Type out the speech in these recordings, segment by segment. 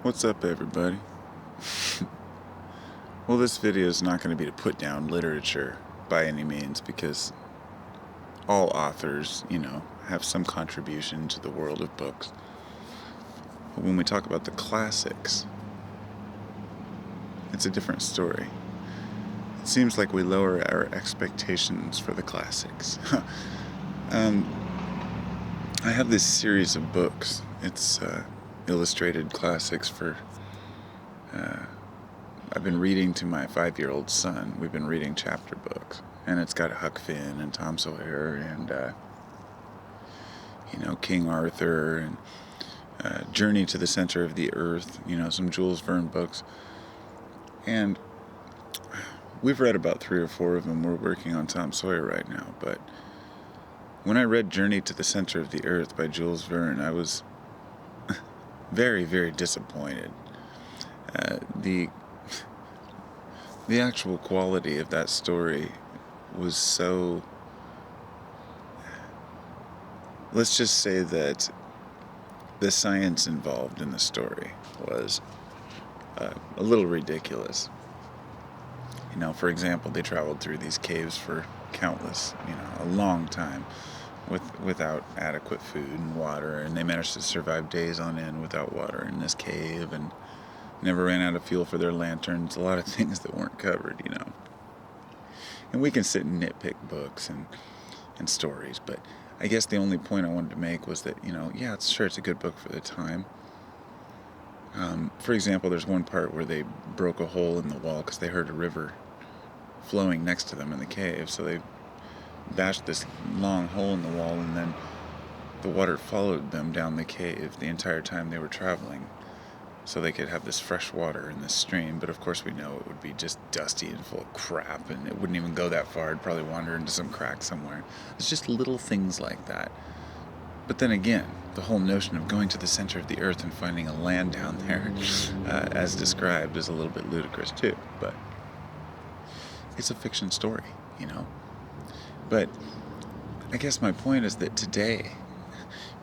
What's up, everybody? Well, this video is not going to be to put down literature by any means, because all authors, have some contribution to the world of books. But when we talk about the classics, it's a different story. It seems like we lower our expectations for the classics. I have this series of books. It's illustrated classics for I've been reading to my 5-year-old son. We've been reading chapter books, and it's got Huck Finn and Tom Sawyer and King Arthur and Journey to the Center of the Earth, some Jules Verne books. And we've read about 3 or 4 of them. We're working on Tom Sawyer right now, but when I read Journey to the Center of the Earth by Jules Verne, I was very, very disappointed. The actual quality of that story was so... Let's just say that the science involved in the story was a little ridiculous. For example, they traveled through these caves for countless, a long time without adequate food and water, and they managed to survive days on end without water in this cave, and never ran out of fuel for their lanterns. A lot of things that weren't covered, And we can sit and nitpick books and stories, but I guess the only point I wanted to make was that, it's a good book for the time. For example, there's one part where they broke a hole in the wall because they heard a river flowing next to them in the cave, so they bashed this long hole in the wall, and then the water followed them down the cave the entire time they were traveling, so they could have this fresh water in this stream. But of course we know it would be just dusty and full of crap, and it wouldn't even go that far. It'd probably wander into some crack somewhere. It's just little things like that. But then again, the whole notion of going to the center of the earth and finding a land down there, as described, is a little bit ludicrous too. But it's a fiction story, But I guess my point is that today,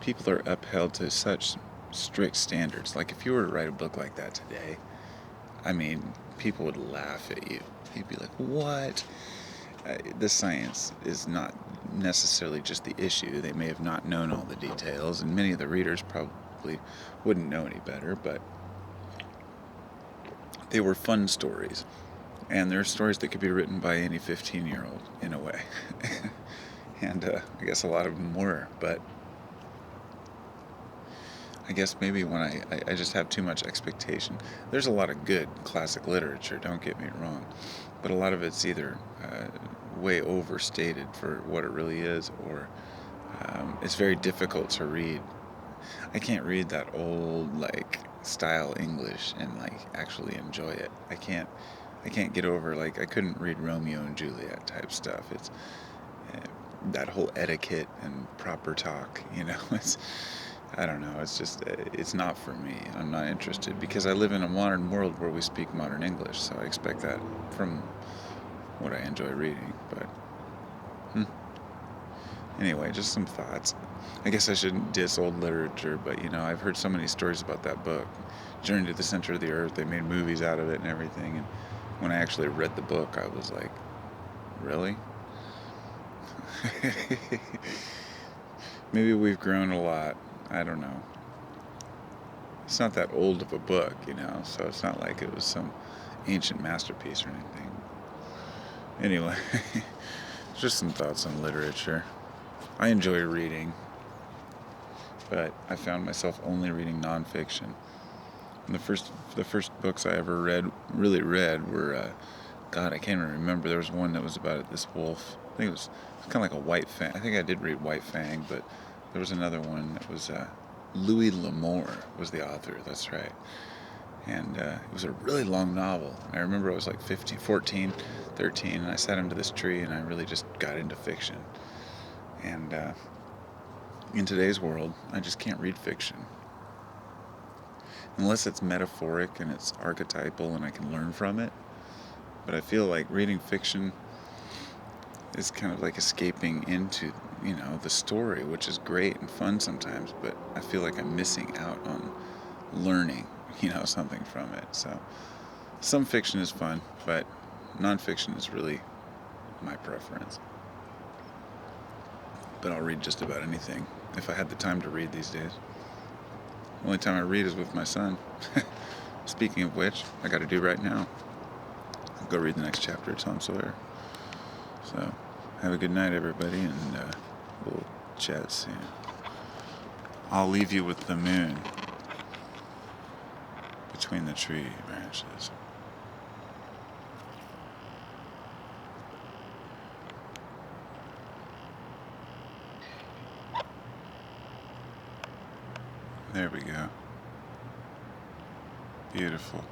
people are upheld to such strict standards. Like, if you were to write a book like that today, people would laugh at you. They'd be like, what? The science is not necessarily just the issue. They may have not known all the details, and many of the readers probably wouldn't know any better, but they were fun stories. And they're stories that could be written by any 15-year-old, in a way. And I guess a lot of them were, but I guess maybe when I just have too much expectation. There's a lot of good classic literature, don't get me wrong, but a lot of it's either way overstated for what it really is, or it's very difficult to read. I can't read that old, style English and, actually enjoy it. I can't get over, I couldn't read Romeo and Juliet type stuff. It's that whole etiquette and proper talk, it's... I don't know, it's just, it's not for me. I'm not interested, because I live in a modern world where we speak modern English, so I expect that from what I enjoy reading. But anyway, just some thoughts. I guess I shouldn't diss old literature, but I've heard so many stories about that book, Journey to the Center of the Earth. They made movies out of it and everything, and when I actually read the book, I was like, really? Maybe we've grown a lot. I don't know. It's not that old of a book, so it's not like it was some ancient masterpiece or anything. Anyway, just some thoughts on literature. I enjoy reading, but I found myself only reading nonfiction. And the first books I ever really read were, I can't even remember. There was one that was about this wolf. I think it was kind of like a White Fang. I think I did read White Fang, but there was another one that was Louis L'Amour was the author, that's right. And it was a really long novel. I remember I was like 14, 13, and I sat under this tree and I really just got into fiction. And in today's world, I just can't read fiction. Unless it's metaphoric and it's archetypal and I can learn from it. But I feel like reading fiction is kind of like escaping into, the story, which is great and fun sometimes, but I feel like I'm missing out on learning something from it. So some fiction is fun, but nonfiction is really my preference. But I'll read just about anything if I had the time to read these days. The only time I read is with my son. Speaking of which, I got to do right now. I'll go read the next chapter of Tom Sawyer. So, have a good night, everybody, and we'll chat soon. I'll leave you with the moon between the tree branches. There we go. Beautiful.